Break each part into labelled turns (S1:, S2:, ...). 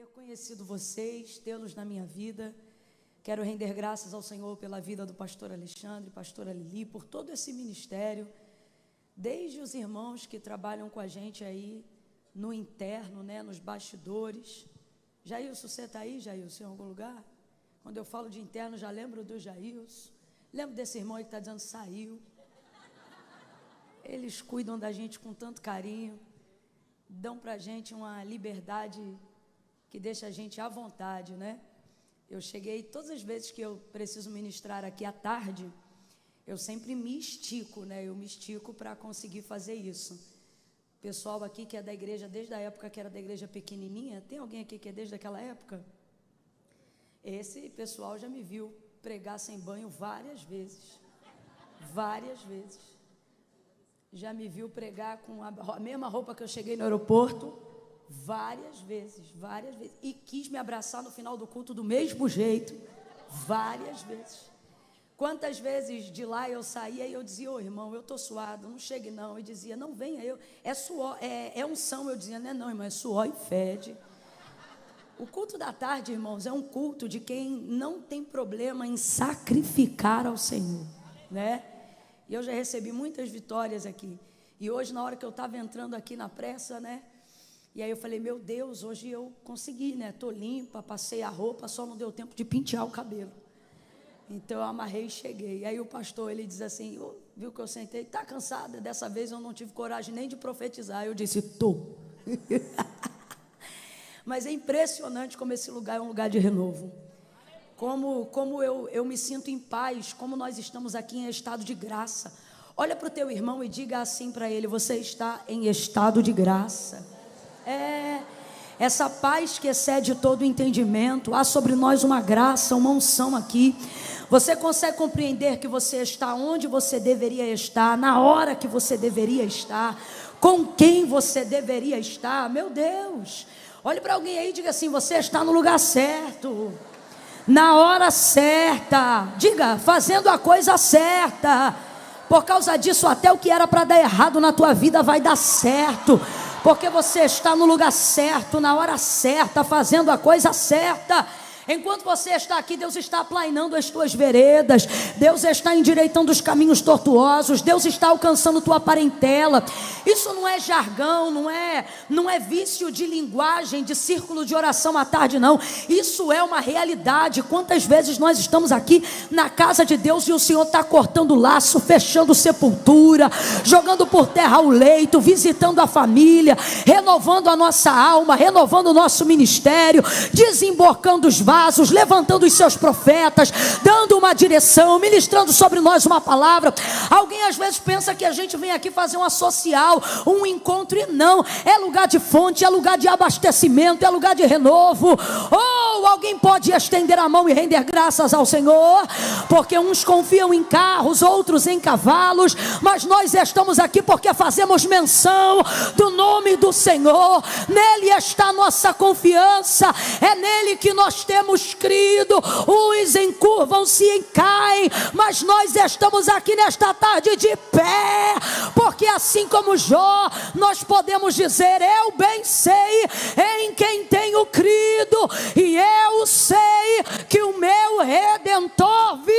S1: ter conhecido vocês, tê-los na minha vida. Quero render graças ao Senhor pela vida do pastor Alexandre, pastora Lili, por todo esse ministério, desde os irmãos que trabalham com a gente aí no interno, né, nos bastidores. Jailson, você está aí, Jailson, em algum lugar? Quando eu falo de interno, já lembro do Jailson. Lembro desse irmão aí que está dizendo saiu. Eles cuidam da gente com tanto carinho, dão para a gente uma liberdade que deixa a gente à vontade, né? Eu cheguei, todas as vezes que eu preciso ministrar aqui à tarde, eu sempre me estico, né? Eu me estico para conseguir fazer isso. Pessoal aqui que é da igreja, desde a época que era da igreja pequenininha, tem alguém aqui que é desde aquela época? Esse pessoal já me viu pregar sem banho várias vezes. Várias vezes. Já me viu pregar com a mesma roupa que eu cheguei no aeroporto, várias vezes, e quis me abraçar no final do culto do mesmo jeito, várias vezes. Quantas vezes de lá eu saía e eu dizia, ô irmão, eu estou suado, não chegue não, e dizia, não venha, é suor, é unção, eu dizia, não, irmão, é suor e fede. O culto da tarde, irmãos, é um culto de quem não tem problema em sacrificar ao Senhor, né? E eu já recebi muitas vitórias aqui. E hoje, na hora que eu estava entrando aqui na pressa, né? E aí eu falei, meu Deus, hoje eu consegui, né? Estou limpa, passei a roupa, só não deu tempo de pentear o cabelo. Então eu amarrei e cheguei. E aí o pastor, ele diz assim, viu que eu sentei, está cansada? Dessa vez eu não tive coragem nem de profetizar. Eu disse, estou. Mas é impressionante como esse lugar é um lugar de renovo. Como eu me sinto em paz, como nós estamos aqui em estado de graça. Olha para o teu irmão e diga assim para ele, você está em estado de graça. Essa paz que excede todo o entendimento, há sobre nós uma graça, uma unção aqui. Você consegue compreender que você está onde você deveria estar, na hora que você deveria estar, com quem você deveria estar? Meu Deus, olhe para alguém aí e diga assim, você está no lugar certo, na hora certa, diga, fazendo a coisa certa. Por causa disso, até o que era para dar errado na tua vida vai dar certo, porque você está no lugar certo, na hora certa, fazendo a coisa certa. Enquanto você está aqui, Deus está aplainando as tuas veredas, Deus está endireitando os caminhos tortuosos, Deus está alcançando tua parentela. Isso não é jargão, não é vício de linguagem, de círculo de oração à tarde, não. Isso é uma realidade. Quantas vezes nós estamos aqui na casa de Deus e o Senhor está cortando laço, fechando sepultura, jogando por terra o leito, visitando a família, renovando a nossa alma, renovando o nosso ministério, desemborcando os vasos, levantando os seus profetas, dando uma direção, ministrando sobre nós uma palavra. Alguém às vezes pensa que a gente vem aqui fazer uma social, um encontro, e não, é lugar de fonte, é lugar de abastecimento, é lugar de renovo. Ou alguém pode estender a mão e render graças ao Senhor, porque uns confiam em carros, outros em cavalos, mas nós estamos aqui porque fazemos menção do nome do Senhor. Nele está a nossa confiança, é nele que nós temos crido. Os encurvam-se e caem, mas nós estamos aqui nesta tarde de pé, porque assim como Jó, nós podemos dizer, eu bem sei em quem tenho crido, e eu sei que o meu Redentor vive.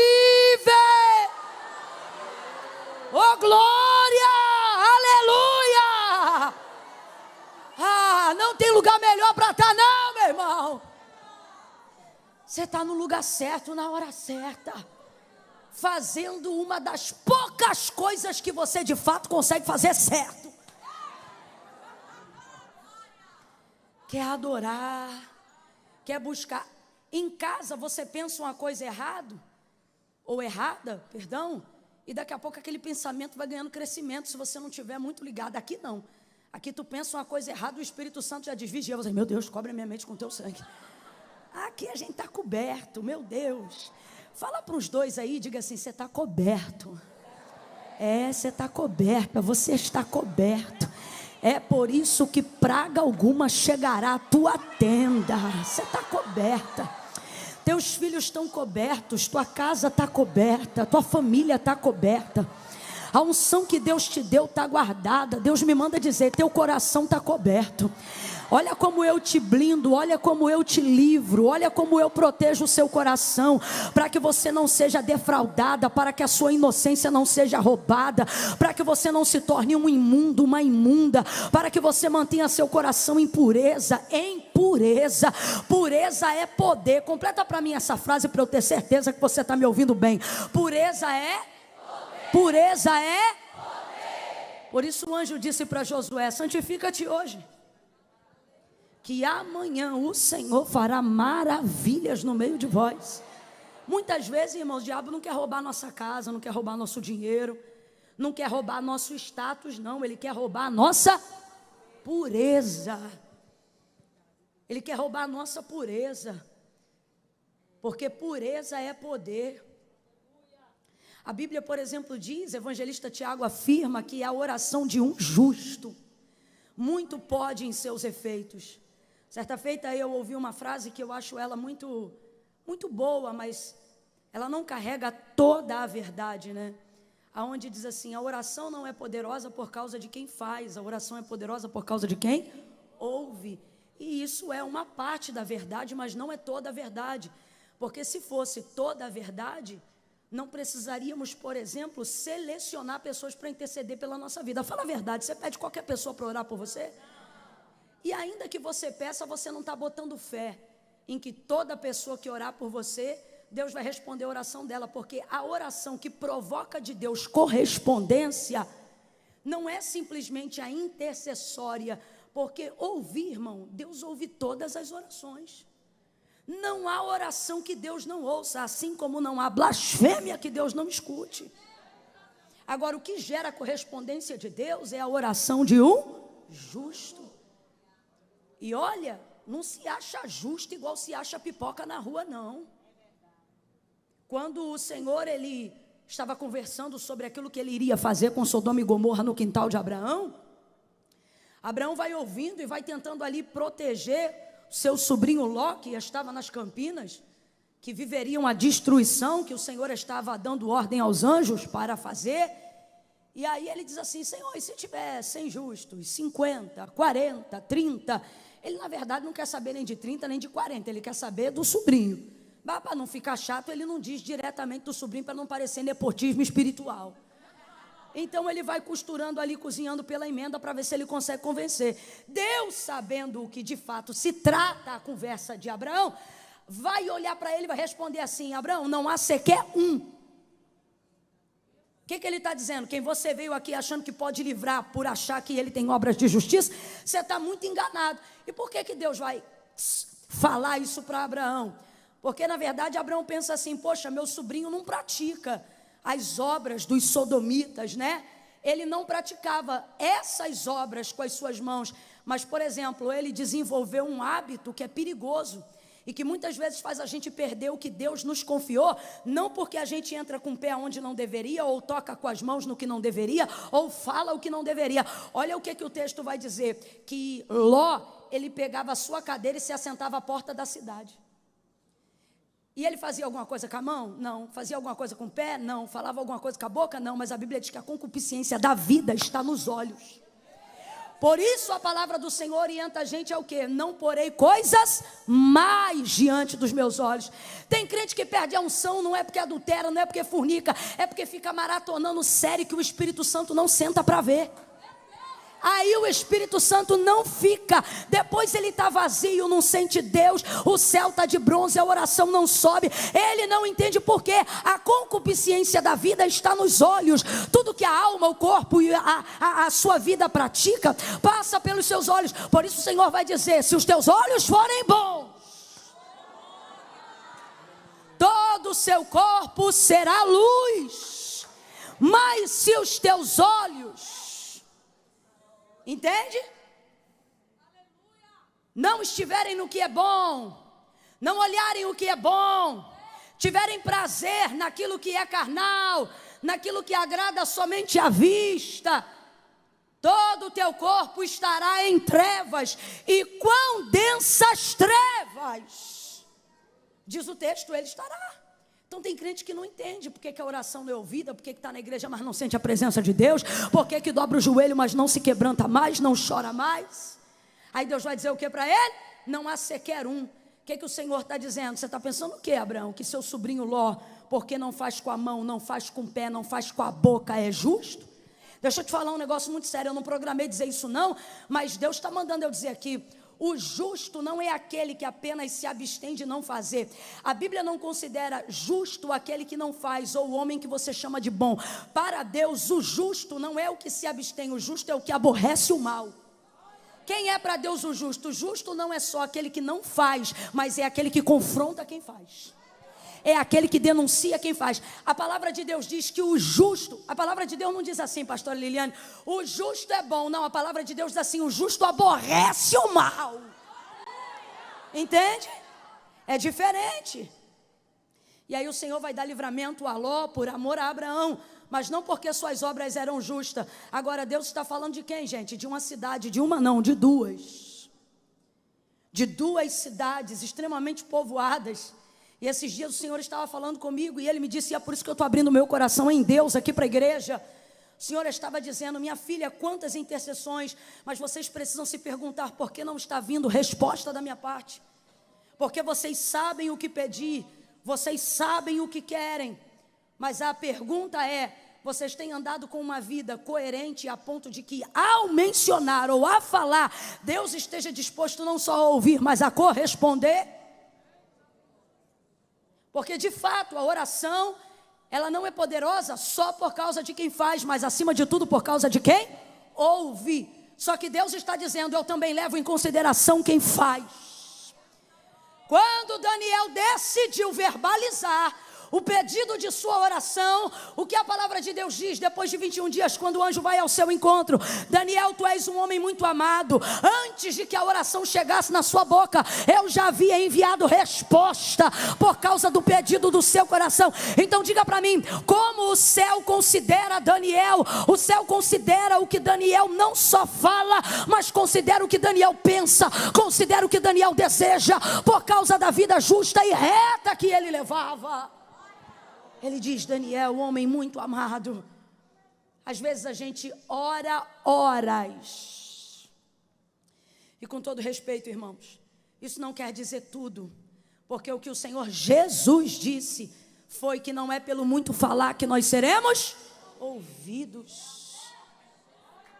S1: Oh glória, aleluia. Não tem lugar melhor para estar não, meu irmão. Você está no lugar certo, na hora certa, fazendo uma das poucas coisas que você de fato consegue fazer certo. Quer adorar, quer buscar. Em casa você pensa uma coisa errada, e daqui a pouco aquele pensamento vai ganhando crescimento, se você não estiver muito ligado. Aqui não, aqui tu pensa uma coisa errada, o Espírito Santo já desvia, você, meu Deus, cobre a minha mente com teu sangue. Aqui a gente está coberto, meu Deus. Fala para os dois aí, diga assim, você está coberto. Você está coberta, você está coberto. É por isso que praga alguma chegará à tua tenda. Você está coberta. Teus filhos estão cobertos, tua casa está coberta, tua família está coberta. A unção que Deus te deu está guardada. Deus me manda dizer: teu coração está coberto. Olha como eu te blindo, olha como eu te livro, olha como eu protejo o seu coração, para que você não seja defraudada, para que a sua inocência não seja roubada, para que você não se torne um imundo, uma imunda, para que você mantenha seu coração em pureza, pureza é poder. Completa para mim essa frase para eu ter certeza que você está me ouvindo bem. Pureza é poder. Pureza é poder. Por isso o anjo disse para Josué: santifica-te hoje, que amanhã o Senhor fará maravilhas no meio de vós. Muitas vezes, irmãos, o diabo não quer roubar nossa casa, não quer roubar nosso dinheiro, não quer roubar nosso status, não. Ele quer roubar a nossa pureza. Ele quer roubar a nossa pureza, porque pureza é poder. A Bíblia, por exemplo, diz, o evangelista Tiago afirma que a oração de um justo muito pode em seus efeitos. Certa feita eu ouvi uma frase que eu acho ela muito boa, mas ela não carrega toda a verdade, né? Aonde diz assim: a oração não é poderosa por causa de quem faz, a oração é poderosa por causa de quem ouve. E isso é uma parte da verdade, mas não é toda a verdade. Porque se fosse toda a verdade, não precisaríamos, por exemplo, selecionar pessoas para interceder pela nossa vida. Fala a verdade, você pede qualquer pessoa para orar por você? E ainda que você peça, você não está botando fé em que toda pessoa que orar por você, Deus vai responder a oração dela. Porque a oração que provoca de Deus correspondência não é simplesmente a intercessória. Porque ouvir, irmão, Deus ouve todas as orações. Não há oração que Deus não ouça, assim como não há blasfêmia que Deus não escute. Agora, o que gera a correspondência de Deus é a oração de um justo. E olha, não se acha justo igual se acha pipoca na rua, não. Quando o Senhor, ele estava conversando sobre aquilo que ele iria fazer com Sodoma e Gomorra no quintal de Abraão, Abraão vai ouvindo e vai tentando ali proteger seu sobrinho Ló, que estava nas Campinas, que viveriam a destruição que o Senhor estava dando ordem aos anjos para fazer. E aí ele diz assim: Senhor, e se tiver 100 justos, 50, 40, 30... Ele, na verdade, não quer saber nem de 30, nem de 40, ele quer saber do sobrinho. Mas para não ficar chato, ele não diz diretamente do sobrinho, para não parecer nepotismo espiritual. Então ele vai costurando ali, cozinhando pela emenda, para ver se ele consegue convencer. Deus, sabendo o que de fato se trata a conversa de Abraão, vai olhar para ele e vai responder assim: Abraão, não há sequer um. O que ele está dizendo? Quem você veio aqui achando que pode livrar por achar que ele tem obras de justiça, você está muito enganado. E por que Deus vai falar isso para Abraão? Porque na verdade Abraão pensa assim: poxa, meu sobrinho não pratica as obras dos sodomitas, né? Ele não praticava essas obras com as suas mãos, mas, por exemplo, ele desenvolveu um hábito que é perigoso e que muitas vezes faz a gente perder o que Deus nos confiou, não porque a gente entra com o pé onde não deveria, ou toca com as mãos no que não deveria, ou fala o que não deveria. Olha o que o texto vai dizer: que Ló, ele pegava a sua cadeira e se assentava à porta da cidade. E ele fazia alguma coisa com a mão? Não. Fazia alguma coisa com o pé? Não. Falava alguma coisa com a boca? Não. Mas a Bíblia diz que a concupiscência da vida está nos olhos. Por isso a palavra do Senhor orienta a gente ao quê? Não porei coisas mais diante dos meus olhos. Tem crente que perde a unção, não é porque adultera, não é porque fornica, é porque fica maratonando série que o Espírito Santo não senta para ver. Aí o Espírito Santo não fica, depois ele está vazio, não sente Deus, o céu está de bronze, a oração não sobe, ele não entende por quê. A concupiscência da vida está nos olhos. Tudo que a alma, o corpo e a sua vida pratica, passa pelos seus olhos. Por isso o Senhor vai dizer: se os teus olhos forem bons, todo o seu corpo será luz. Mas se os teus olhos, entende? Não estiverem no que é bom, não olharem o que é bom, tiverem prazer naquilo que é carnal, naquilo que agrada somente à vista, todo o teu corpo estará em trevas. E quão densas trevas, diz o texto, ele estará. Então tem crente que não entende porque que a oração não é ouvida, porque que está na igreja, mas não sente a presença de Deus, porque que dobra o joelho, mas não se quebranta mais, não chora mais. Aí Deus vai dizer o que para ele? Não há sequer um. O que o Senhor está dizendo? Você está pensando o que, Abraão? Que seu sobrinho Ló, porque não faz com a mão, não faz com o pé, não faz com a boca, é justo? Deixa eu te falar um negócio muito sério, eu não programei dizer isso não, mas Deus está mandando eu dizer aqui. O justo não é aquele que apenas se abstém de não fazer. A Bíblia não considera justo aquele que não faz, ou o homem que você chama de bom. Para Deus, o justo não é o que se abstém, o justo é o que aborrece o mal. Quem é para Deus o justo? O justo não é só aquele que não faz, mas é aquele que confronta quem faz. É aquele que denuncia quem faz. A palavra de Deus diz que o justo, a palavra de Deus não diz assim, pastora Liliane, o justo é bom. Não, a palavra de Deus diz assim, o justo aborrece o mal. Entende? É diferente. E aí o Senhor vai dar livramento a Ló por amor a Abraão, mas não porque suas obras eram justas. Agora Deus está falando de quem, gente? De uma cidade, de uma não, de duas. De duas cidades extremamente povoadas. E esses dias o Senhor estava falando comigo e Ele me disse, e é por isso que eu estou abrindo meu coração em Deus aqui para a igreja. O Senhor estava dizendo, minha filha, quantas intercessões, mas vocês precisam se perguntar por que não está vindo resposta da minha parte. Porque vocês sabem o que pedir, vocês sabem o que querem, mas a pergunta é, vocês têm andado com uma vida coerente a ponto de que ao mencionar ou a falar, Deus esteja disposto não só a ouvir, mas a corresponder? Porque de fato a oração, ela não é poderosa só por causa de quem faz, mas acima de tudo por causa de quem ouve. Só que Deus está dizendo, eu também levo em consideração quem faz. Quando Daniel decidiu verbalizar o pedido de sua oração, o que a palavra de Deus diz depois de 21 dias, quando o anjo vai ao seu encontro? Daniel, tu és um homem muito amado. Antes de que a oração chegasse na sua boca, eu já havia enviado resposta por causa do pedido do seu coração. Então diga para mim, como o céu considera Daniel? O céu considera o que Daniel não só fala, mas considera o que Daniel pensa, considera o que Daniel deseja, por causa da vida justa e reta que ele levava. Ele diz, Daniel, homem muito amado. Às vezes a gente ora horas. E com todo respeito, irmãos, isso não quer dizer tudo. Porque o que o Senhor Jesus disse foi que não é pelo muito falar que nós seremos ouvidos.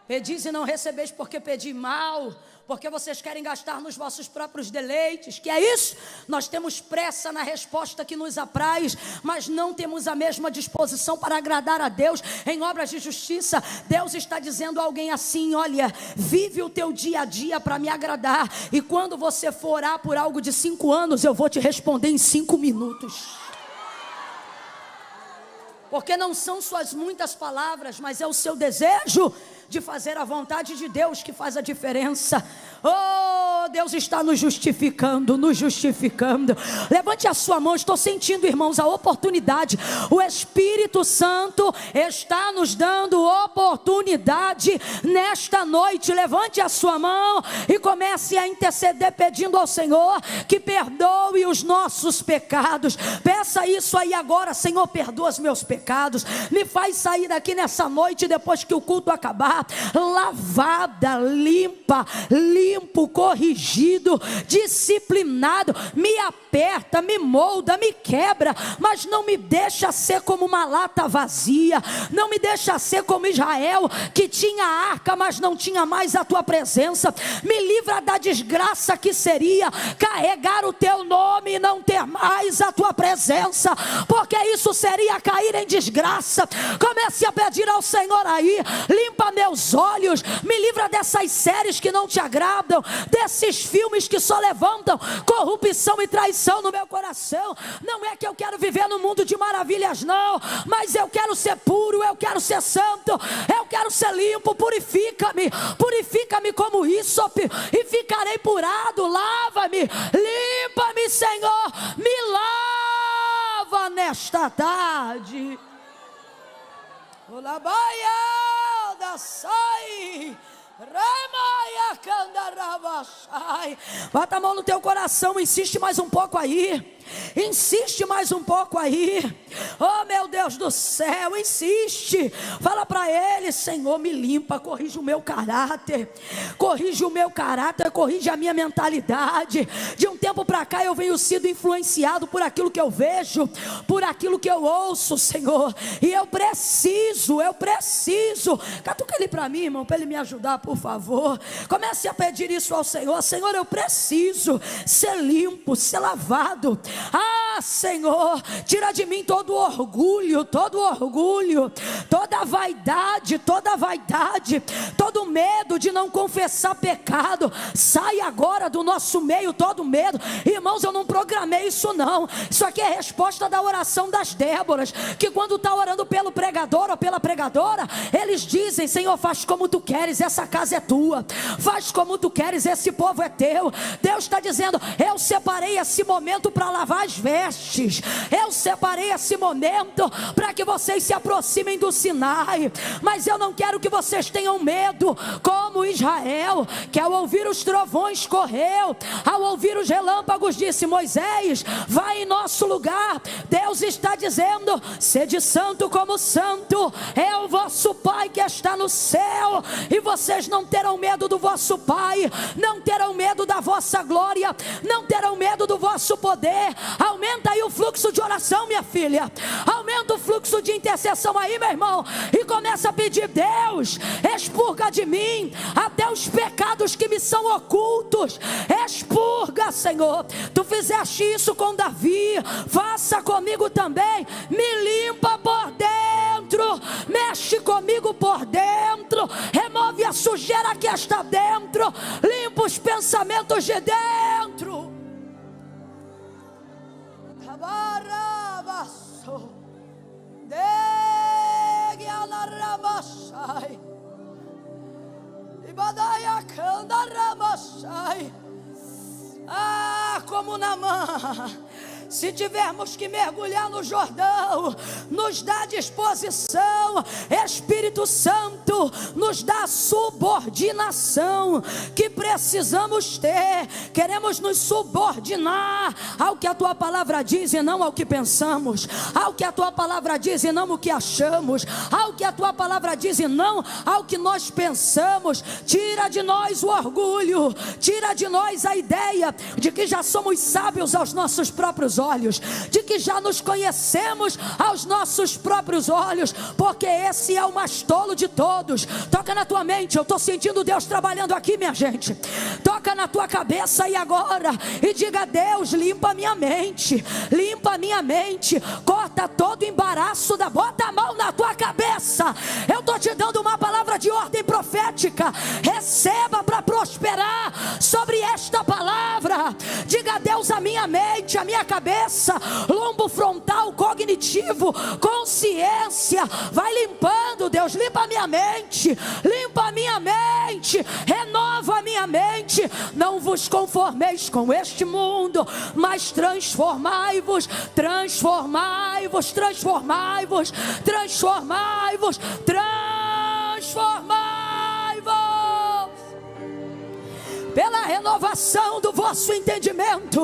S1: Pedis e não recebeis porque pedi mal, porque vocês querem gastar nos vossos próprios deleites. Que é isso? Nós temos pressa na resposta que nos apraz, mas não temos a mesma disposição para agradar a Deus em obras de justiça. Deus está dizendo a alguém assim, olha, vive o teu dia a dia para me agradar, e quando você for orar por algo de 5 anos, eu vou te responder em 5 minutos. Porque não são suas muitas palavras, mas é o seu desejo de fazer a vontade de Deus que faz a diferença. Oh, Deus está nos justificando, nos justificando. Levante a sua mão, estou sentindo, irmãos, a oportunidade. O Espírito Santo está nos dando oportunidade nesta noite. Levante a sua mão e comece a interceder pedindo ao Senhor que perdoe os nossos pecados. Peça isso aí agora, Senhor, perdoa os meus pecados. Me faz sair daqui nessa noite, depois que o culto acabar, lavada, limpa, limpo, corrigido, disciplinado. Me aperta, me molda, me quebra, mas não me deixa ser como uma lata vazia. Não me deixa ser como Israel, que tinha a arca, mas não tinha mais a tua presença. Me livra da desgraça que seria carregar o teu nome e não ter mais a tua presença, porque isso seria cair em desgraça. Comece a pedir ao Senhor aí, limpa meus olhos, me livra dessas séries que não te agradam, desses filmes que só levantam corrupção e traição no meu coração. Não é que eu quero viver no mundo de maravilhas não, mas eu quero ser puro, eu quero ser santo, eu quero ser limpo. Purifica-me, purifica-me como ísope e ficarei purado. Lava-me, limpa-me, Senhor, me lava nesta tarde. Olabaia da sai, remaia candarabachai. Bota a mão no teu coração, insiste mais um pouco aí. Insiste mais um pouco aí. Oh, meu Deus do céu, insiste. Fala para Ele: Senhor, me limpa, corrige o meu caráter. Corrige o meu caráter, corrige a minha mentalidade. De um tempo para cá eu venho sido influenciado por aquilo que eu vejo, por aquilo que eu ouço, Senhor. E eu preciso. Catuca ele para mim, irmão, para ele me ajudar, por favor. Comece a pedir isso ao Senhor. Senhor, eu preciso ser limpo, ser lavado. Ah, Senhor, tira de mim todo orgulho, toda vaidade, todo medo de não confessar pecado. Sai agora do nosso meio todo medo. Irmãos, eu não programei isso não. Isso aqui é resposta da oração das Déboras, que quando está orando pelo pregador ou pela pregadora, eles dizem: Senhor, faz como tu queres, essa casa é tua. Faz como tu queres, esse povo é teu. Deus está dizendo: eu separei esse momento para lavar as vestes. Eu separei esse momento para que vocês se aproximem do Sinai. Mas eu não quero que vocês tenham medo, como Israel, que ao ouvir os trovões correu, ao ouvir os relâmpagos disse: Moisés, vai em nosso lugar. Deus está dizendo: sede santo como santo é o vosso Pai que está no céu. E vocês não terão medo do vosso Pai, não terão medo da vossa glória, não terão medo do vosso poder. Aumenta aí o fluxo de oração, minha filha. Aumenta o fluxo de intercessão aí, meu irmão, e começa a pedir: Deus, expurga de mim até os pecados que me são ocultos. Expurga, Senhor. Tu fizeste isso com Davi, faça comigo também. Me limpa por dentro, mexe comigo por dentro, remove a sujeira que está dentro, limpa os pensamentos de dentro. Ah, como Naamã, se tivermos que mergulhar no Jordão, nos dá disposição. Espírito Santo, nos dá a subordinação que precisamos ter. Queremos nos subordinar ao que a tua palavra diz e não ao que pensamos, ao que a tua palavra diz e não o que achamos, ao que a tua palavra diz e não ao que nós pensamos. Tira de nós o orgulho, tira de nós a ideia de que já somos sábios aos nossos próprios olhos, de que já nos conhecemos aos nossos próprios olhos, porque esse é o mais tolo de todos. Toca na tua mente, eu estou sentindo Deus trabalhando aqui, minha gente. Toca na tua cabeça e agora, e diga: Deus, limpa minha mente, limpa minha mente, corta todo o embaraço bota a mão na tua cabeça. Eu estou te dando uma palavra de ordem profética. Receba para prosperar sobre esta palavra. Diga a Deus: a minha mente, a minha cabeça, lombo frontal, cognitivo, consciência, vai limpando. Deus, limpa a minha mente, limpa a minha mente, renova a minha mente. Não vos conformeis com este mundo, mas transformai-vos, transformai-vos, transformai-vos, transformai-vos, transformai-vos pela renovação do vosso entendimento.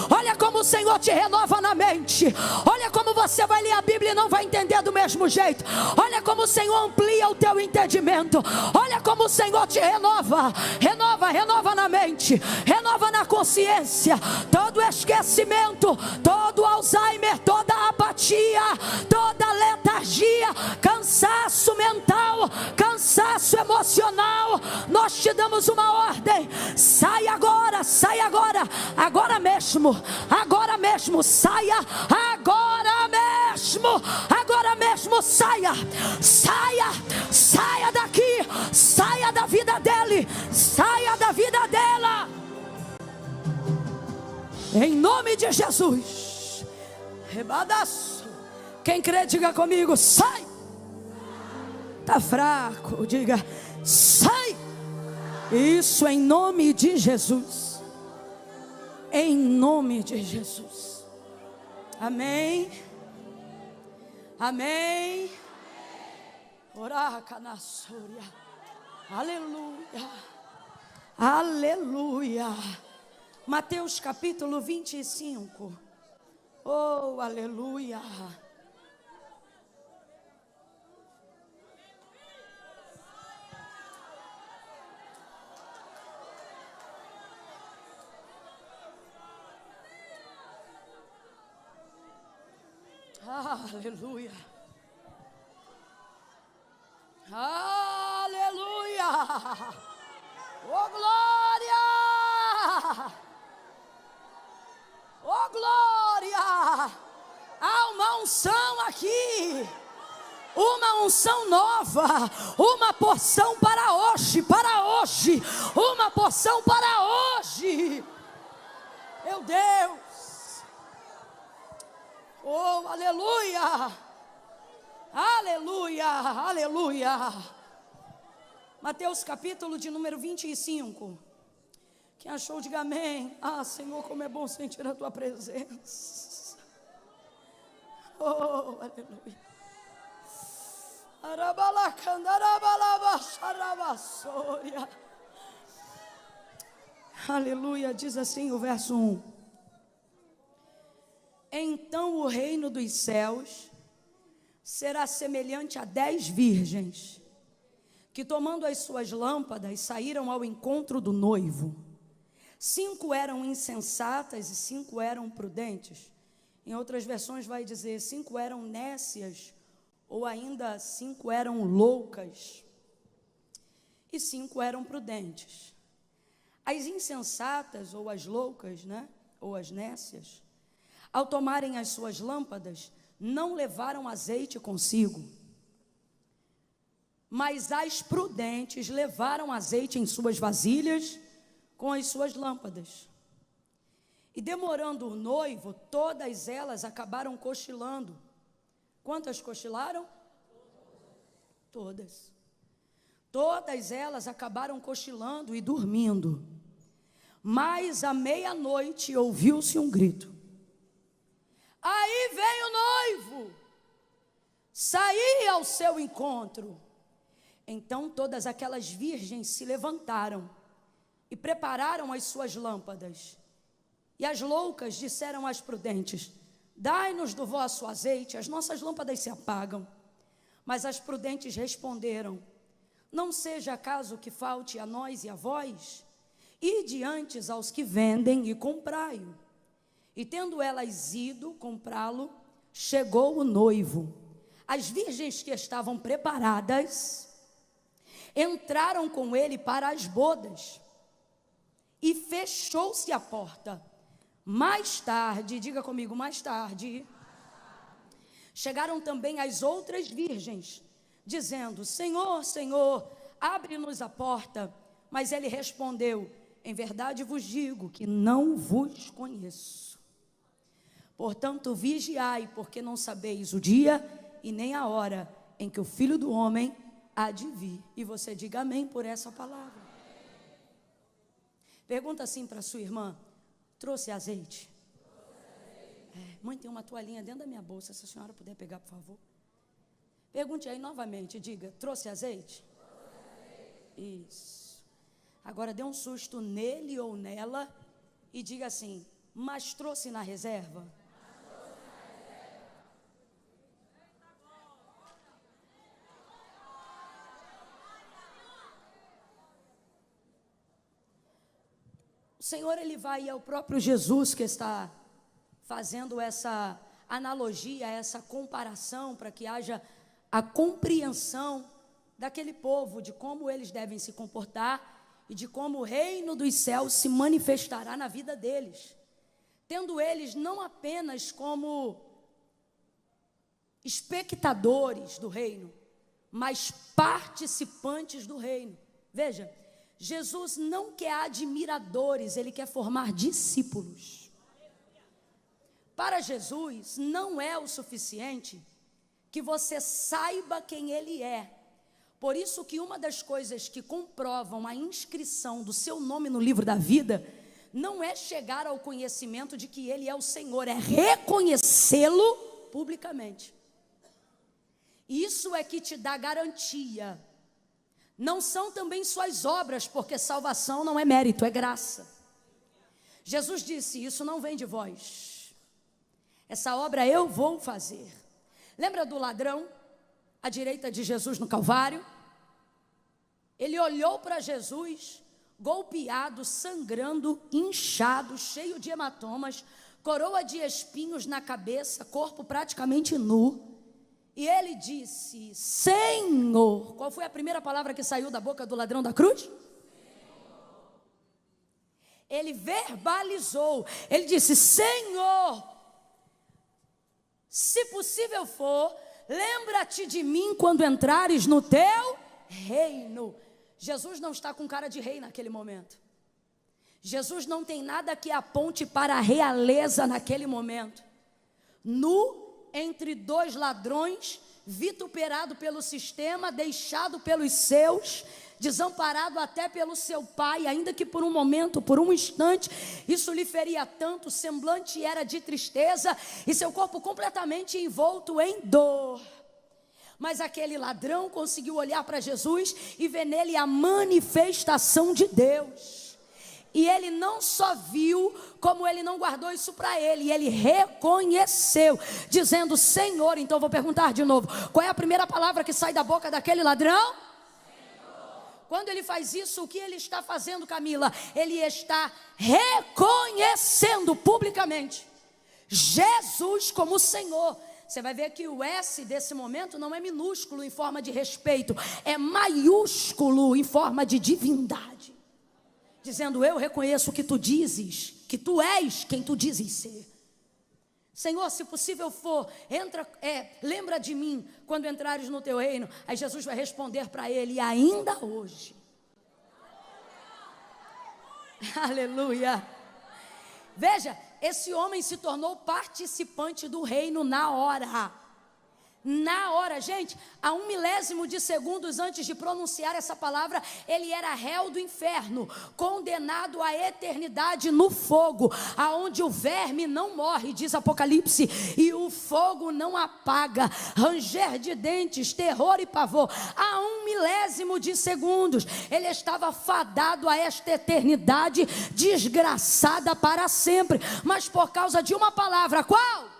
S1: Olha como o Senhor te renova na mente. Olha como você vai ler a Bíblia e não vai entender do mesmo jeito. Olha como o Senhor amplia o teu entendimento. Olha como o Senhor te renova. Renova na mente, renova na consciência. Todo esquecimento, todo Alzheimer, toda apatia, toda letargia, cansaço mental, cansaço emocional, nós te damos uma ordem: sai agora, agora mesmo, saia, agora mesmo, saia daqui, saia da vida dele, saia da vida dela, em nome de Jesus. Rebadaço. Quem crê, diga comigo: sai. Tá fraco, diga: sai. Isso, em nome de Jesus. Em nome de Jesus. Amém. Amém. Oraca na súria. Aleluia. Aleluia. Mateus capítulo 25. Oh, aleluia. Aleluia. Aleluia. Oh, glória. Oh, glória. Há uma unção aqui. Uma unção nova. Uma porção para hoje. Para hoje. Uma porção para hoje. Meu Deus. Oh, aleluia, aleluia, aleluia. Mateus capítulo de número 25. Quem achou, diga amém. Ah, Senhor, como é bom sentir a tua presença. Oh, aleluia. Aleluia, diz assim o verso 1. Então o reino dos céus será semelhante a 10 virgens, que tomando as suas lâmpadas, saíram ao encontro do noivo. 5 eram insensatas e 5 eram prudentes. Em outras versões vai dizer, 5 eram nécias, ou ainda 5 eram loucas, e 5 eram prudentes. As insensatas, ou as loucas, né? Ou as nécias, ao tomarem as suas lâmpadas, não levaram azeite consigo. Mas as prudentes levaram azeite em suas vasilhas com as suas lâmpadas. E demorando o noivo, todas elas acabaram cochilando. Quantas cochilaram? Todas. Todas elas acabaram cochilando e dormindo. Mas à meia-noite ouviu-se um grito. Aí vem o noivo, sair ao seu encontro. Então todas aquelas virgens se levantaram e prepararam as suas lâmpadas. E as loucas disseram às prudentes, dai-nos do vosso azeite, as nossas lâmpadas se apagam. Mas as prudentes responderam, não seja acaso que falte a nós e a vós? Ide antes aos que vendem e comprai-o. E tendo elas ido comprá-lo, chegou o noivo. As virgens que estavam preparadas entraram com ele para as bodas. E fechou-se a porta. Mais tarde, diga comigo, mais tarde, chegaram também as outras virgens, dizendo, Senhor, Senhor, abre-nos a porta. Mas ele respondeu, em verdade vos digo que não vos conheço. Portanto, vigiai, porque não sabeis o dia e nem a hora em que o Filho do Homem há de vir. E você diga amém por essa palavra. Pergunta assim para sua irmã, trouxe azeite? Mãe, tem uma toalhinha dentro da minha bolsa, se a senhora puder pegar, por favor. Pergunte aí novamente, diga, trouxe azeite? Isso. Agora dê um susto nele ou nela e diga assim, mas trouxe na reserva? O Senhor, Ele vai, é o próprio Jesus que está fazendo essa analogia, essa comparação, para que haja a compreensão daquele povo, de como eles devem se comportar e de como o reino dos céus se manifestará na vida deles, tendo eles não apenas como espectadores do reino, mas participantes do reino. Veja, Jesus não quer admiradores, Ele quer formar discípulos. Para Jesus, não é o suficiente que você saiba quem Ele é. Por isso que uma das coisas que comprovam a inscrição do seu nome no livro da vida, não é chegar ao conhecimento de que Ele é o Senhor, é reconhecê-lo publicamente. Isso é que te dá garantia. Não são também suas obras, porque salvação não é mérito, é graça. Jesus disse, isso não vem de vós, Essa obra eu vou fazer. Lembra do ladrão à direita de Jesus no Calvário? Ele olhou para Jesus, golpeado, sangrando, inchado, cheio de hematomas, coroa de espinhos na cabeça, corpo praticamente nu. E ele disse: Senhor. Qual foi a primeira palavra que saiu da boca do ladrão da cruz? Senhor. Ele verbalizou, ele disse: Senhor, se possível for, lembra-te de mim quando entrares no teu reino. Jesus não está com cara de rei naquele momento. Jesus não tem nada que aponte para a realeza naquele momento. Nu, entre dois ladrões, vituperado pelo sistema, deixado pelos seus, desamparado até pelo seu pai, ainda que por um momento, por um instante, isso lhe feria tanto, o semblante era de tristeza e seu corpo completamente envolto em dor. Mas aquele ladrão conseguiu olhar para Jesus e ver nele a manifestação de Deus. E ele não só viu, como ele não guardou isso para ele, ele reconheceu, dizendo: Senhor. Então vou perguntar de novo, qual é a primeira palavra que sai da boca daquele ladrão? Senhor. Quando ele faz isso, o que ele está fazendo, Camila? Ele está reconhecendo publicamente Jesus como Senhor. Você vai ver que o S desse momento não é minúsculo em forma de respeito, é maiúsculo em forma de divindade. Dizendo: eu reconheço o que tu dizes, que tu és quem tu dizes ser. Senhor, se possível for, lembra de mim quando entrares no teu reino. Aí Jesus vai responder para ele: ainda hoje. Aleluia. Veja, esse homem se tornou participante do reino na hora. Na hora, gente, a 1 milésimo de segundos antes de pronunciar essa palavra, ele era réu do inferno, condenado à eternidade no fogo, aonde o verme não morre, diz Apocalipse, e o fogo não apaga, ranger de dentes, terror e pavor. A 1 milésimo de segundos, ele estava fadado a esta eternidade desgraçada para sempre, mas por causa de uma palavra, qual?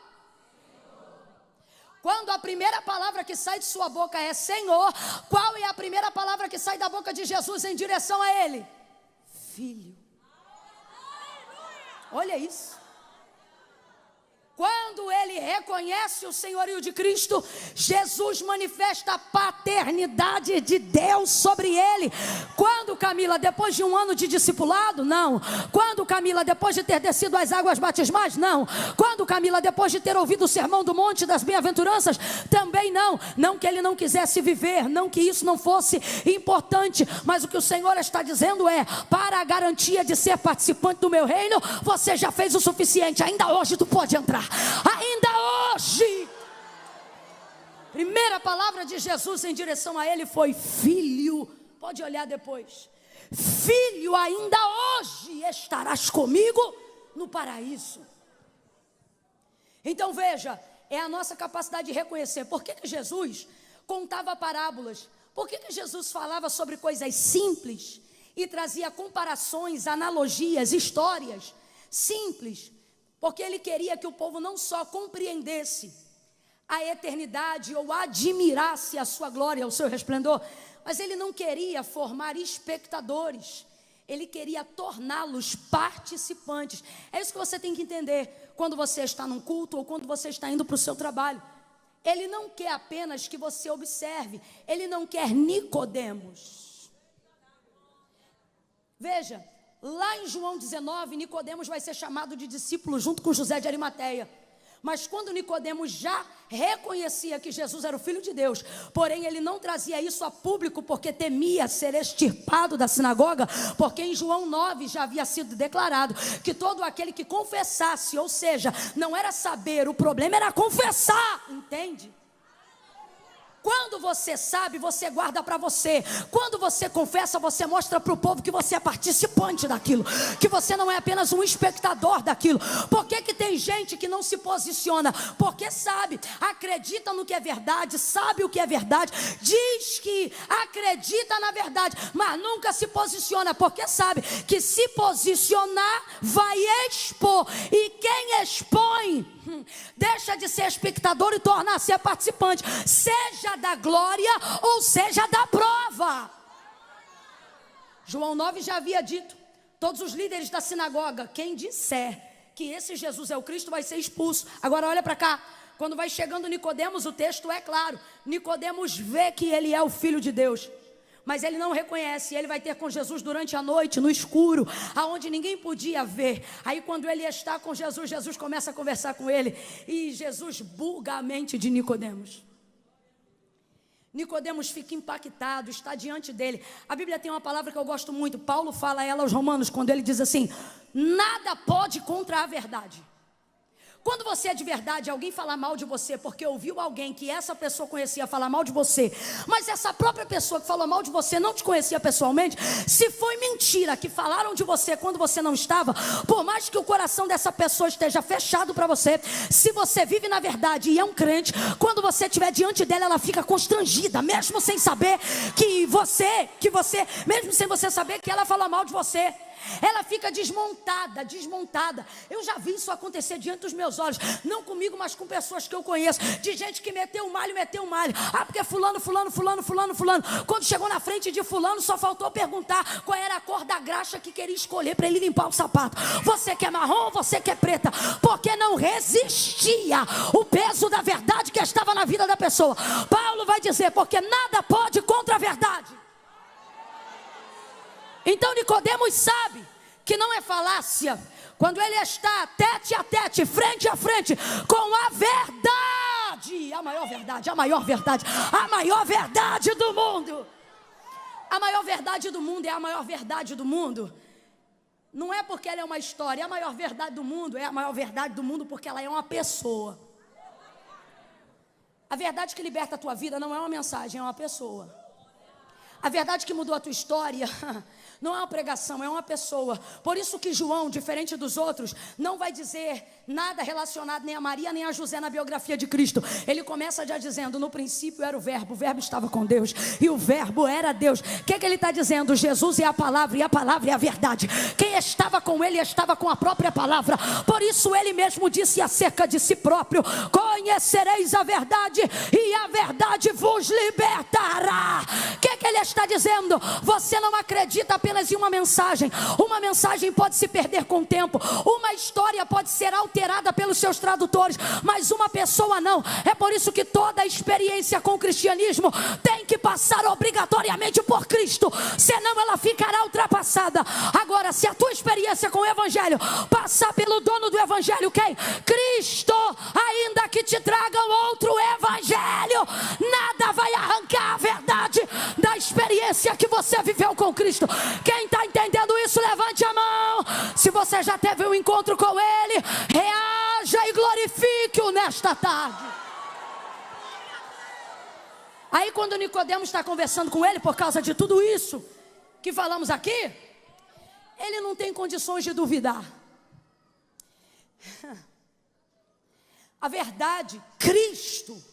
S1: Quando a primeira palavra que sai de sua boca é Senhor, qual é a primeira palavra que sai da boca de Jesus em direção a ele? Filho. Olha isso. Quando ele reconhece o senhorio de Cristo, Jesus manifesta a paternidade de Deus sobre ele. Quando, Camila? Depois de 1 ano de discipulado? Não. Quando, Camila? Depois de ter descido as águas batismais? Não. Quando, Camila? Depois de ter ouvido o sermão do monte das bem-aventuranças? Também não. Não que ele não quisesse viver, não que isso não fosse importante, mas o que o Senhor está dizendo é: para a garantia de ser participante do meu reino, você já fez o suficiente, ainda hoje tu pode entrar. Ainda hoje. Primeira palavra de Jesus em direção a ele foi filho. Pode olhar depois. Filho, ainda hoje estarás comigo no paraíso. Então veja, é a nossa capacidade de reconhecer. Por que Jesus contava parábolas? Por que Jesus falava sobre coisas simples e trazia comparações, analogias, histórias simples? Porque ele queria que o povo não só compreendesse a eternidade ou admirasse a sua glória, o seu resplendor, mas ele não queria formar espectadores, ele queria torná-los participantes. É isso que você tem que entender quando você está num culto ou quando você está indo para o seu trabalho. Ele não quer apenas que você observe, ele não quer Nicodemos. Veja, lá em João 19, Nicodemos vai ser chamado de discípulo junto com José de Arimateia. Mas quando Nicodemos já reconhecia que Jesus era o Filho de Deus, porém ele não trazia isso a público porque temia ser extirpado da sinagoga, porque em João 9 já havia sido declarado que todo aquele que confessasse, ou seja, não era saber, o problema era confessar, entende? Quando você sabe, você guarda para você. Quando você confessa, você mostra para o povo que você é participante daquilo, que você não é apenas um espectador daquilo. Por que tem gente que não se posiciona? Porque sabe, acredita no que é verdade, sabe o que é verdade, diz que acredita na verdade, mas nunca se posiciona, porque sabe que se posicionar vai expor, e quem expõe Deixa de ser espectador e tornar-se a participante, seja da glória ou seja da prova. João 9 já havia dito: todos os líderes da sinagoga, quem disser que esse Jesus é o Cristo vai ser expulso. Agora olha para cá, quando vai chegando Nicodemos, o texto é claro, Nicodemos vê que ele é o Filho de Deus, mas ele não reconhece. Ele vai ter com Jesus durante a noite, no escuro, aonde ninguém podia ver. Aí quando ele está com Jesus, Jesus começa a conversar com ele, e Jesus buga a mente de Nicodemos. Nicodemos fica impactado, está diante dele. A Bíblia tem uma palavra que eu gosto muito, Paulo fala ela aos Romanos, quando ele diz assim: nada pode contra a verdade. Quando você é de verdade, alguém falar mal de você porque ouviu alguém que essa pessoa conhecia falar mal de você, mas essa própria pessoa que falou mal de você não te conhecia pessoalmente, se foi mentira que falaram de você quando você não estava, por mais que o coração dessa pessoa esteja fechado para você, se você vive na verdade e é um crente, quando você estiver diante dela, ela fica constrangida, mesmo sem saber mesmo sem você saber que ela fala mal de você. Ela fica desmontada. Eu já vi isso acontecer diante dos meus olhos, não comigo, mas com pessoas que eu conheço, de gente que meteu um malho. Porque fulano. Quando chegou na frente de fulano, só faltou perguntar qual era a cor da graxa que queria escolher para ele limpar o sapato. Você quer marrom ou você quer preta? Porque não resistia o peso da verdade que estava na vida da pessoa. Paulo vai dizer: porque nada pode contra a verdade. Então Nicodemos sabe que não é falácia quando ele está tete a tete, frente a frente com a verdade, a maior verdade do mundo. A maior verdade do mundo é a maior verdade do mundo. Não é porque ela é uma história, a maior verdade do mundo é a maior verdade do mundo porque ela é uma pessoa. A verdade que liberta a tua vida não é uma mensagem, é uma pessoa. A verdade que mudou a tua história não é uma pregação, é uma pessoa. Por isso que João, diferente dos outros, não vai dizer nada relacionado nem a Maria nem a José na biografia de Cristo. Ele começa já dizendo: no princípio era o verbo estava com Deus e o verbo era Deus. O que ele está dizendo? Jesus é a palavra e a palavra é a verdade. Quem estava com ele estava com a própria palavra. Por isso ele mesmo disse acerca de si próprio: conhecereis a verdade e a verdade vos libertará. O que ele está dizendo? Você não acredita apenas em uma mensagem pode se perder com o tempo, uma história pode ser alterada pelos seus tradutores, mas uma pessoa não. É por isso que toda a experiência com o cristianismo tem que passar obrigatoriamente por Cristo, senão ela ficará ultrapassada. Agora, se a tua experiência com o evangelho passar pelo dono do evangelho, quem? Cristo, ainda que te tragam outro evangelho, nada vai arrancar a verdade da experiência que você viveu com Cristo. Quem está entendendo isso, levante a mão. Se você já teve um encontro com Ele, reaja e glorifique-o nesta tarde. Aí quando Nicodemos está conversando com ele, por causa de tudo isso que falamos aqui, ele não tem condições de duvidar. A verdade, Cristo,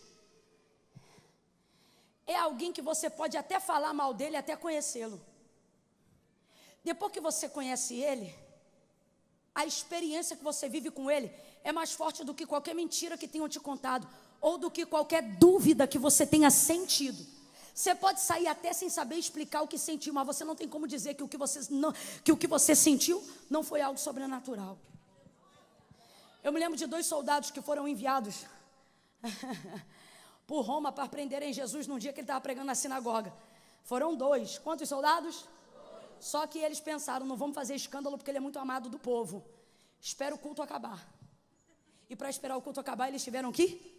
S1: é alguém que você pode até falar mal dele, até conhecê-lo. Depois que você conhece ele, a experiência que você vive com ele é mais forte do que qualquer mentira que tenham te contado, ou do que qualquer dúvida que você tenha sentido. Você pode sair até sem saber explicar o que sentiu, mas você não tem como dizer que o que você sentiu não foi algo sobrenatural. Eu me lembro de 2 soldados que foram enviados por Roma para prenderem Jesus num dia que ele estava pregando na sinagoga. Foram 2. Quantos soldados? 2. Só que eles pensaram: não vamos fazer escândalo porque ele é muito amado do povo. Espera o culto acabar. E para esperar o culto acabar, eles tiveram que ir.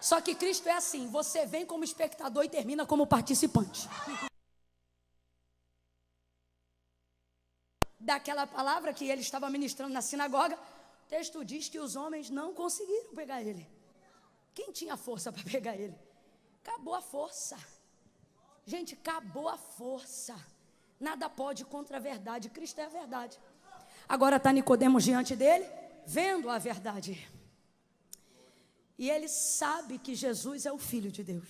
S1: Só que Cristo é assim: você vem como espectador e termina como participante. Daquela palavra que ele estava ministrando na sinagoga, o texto diz que os homens não conseguiram pegar ele. Quem tinha força para pegar ele? Acabou a força. Gente, acabou a força. Nada pode contra a verdade. Cristo é a verdade. Agora está Nicodemos diante dele, vendo a verdade. E ele sabe que Jesus é o Filho de Deus.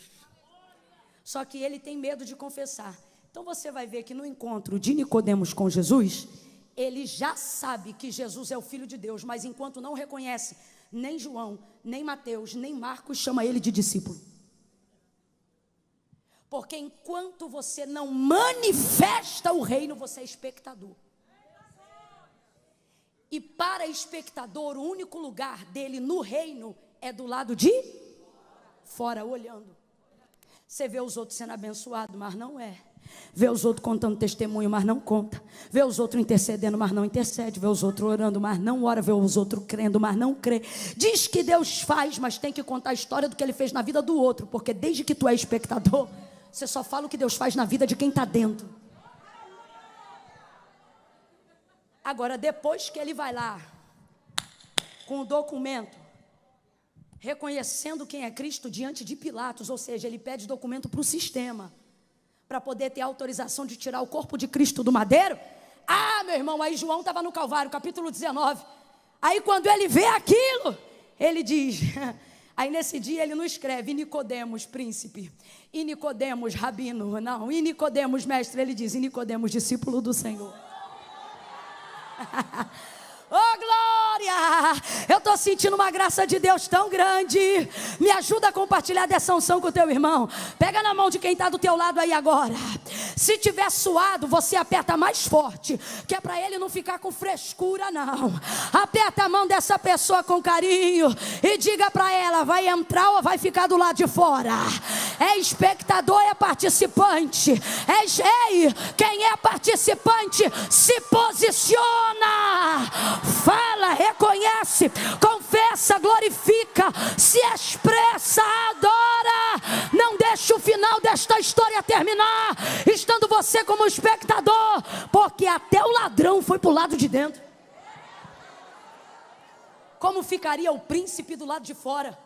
S1: Só que ele tem medo de confessar. Então você vai ver que no encontro de Nicodemos com Jesus, ele já sabe que Jesus é o Filho de Deus, mas enquanto não reconhece, nem João, nem Mateus, nem Marcos chama ele de discípulo. Porque enquanto você não manifesta o reino, você é espectador. E para espectador, o único lugar dele no reino é do lado de fora, olhando. Você vê os outros sendo abençoados, mas não é. Vê os outros contando testemunho, mas não conta. Vê os outros intercedendo, mas não intercede. Vê os outros orando, mas não ora. Vê os outros crendo, mas não crê. Diz que Deus faz, mas tem que contar a história do que Ele fez na vida do outro. Porque desde que tu é espectador, você só fala o que Deus faz na vida de quem está dentro. Agora, depois que ele vai lá, com o documento, reconhecendo quem é Cristo diante de Pilatos, ou seja, ele pede documento para o sistema, para poder ter autorização de tirar o corpo de Cristo do madeiro. Ah, meu irmão, aí João estava no Calvário, capítulo 19. Aí quando ele vê aquilo, ele diz... Aí nesse dia ele não escreve Nicodemos, príncipe, e Nicodemos, rabino, não, e Nicodemos, mestre, ele diz, e Nicodemos, discípulo do Senhor. Oh glória, eu estou sentindo uma graça de Deus tão grande. Me ajuda a compartilhar dessa unção com o teu irmão. Pega na mão de quem está do teu lado aí agora. Se tiver suado, você aperta mais forte, que é para ele não ficar com frescura não. Aperta a mão dessa pessoa com carinho e diga para ela, vai entrar ou vai ficar do lado de fora? É espectador, é participante. Ei, quem é participante se posiciona, fala, reconhece, confessa, glorifica, se expressa, adora. Não deixe o final desta história terminar estando você como espectador, porque até o ladrão foi para o lado de dentro. Como ficaria o príncipe do lado de fora?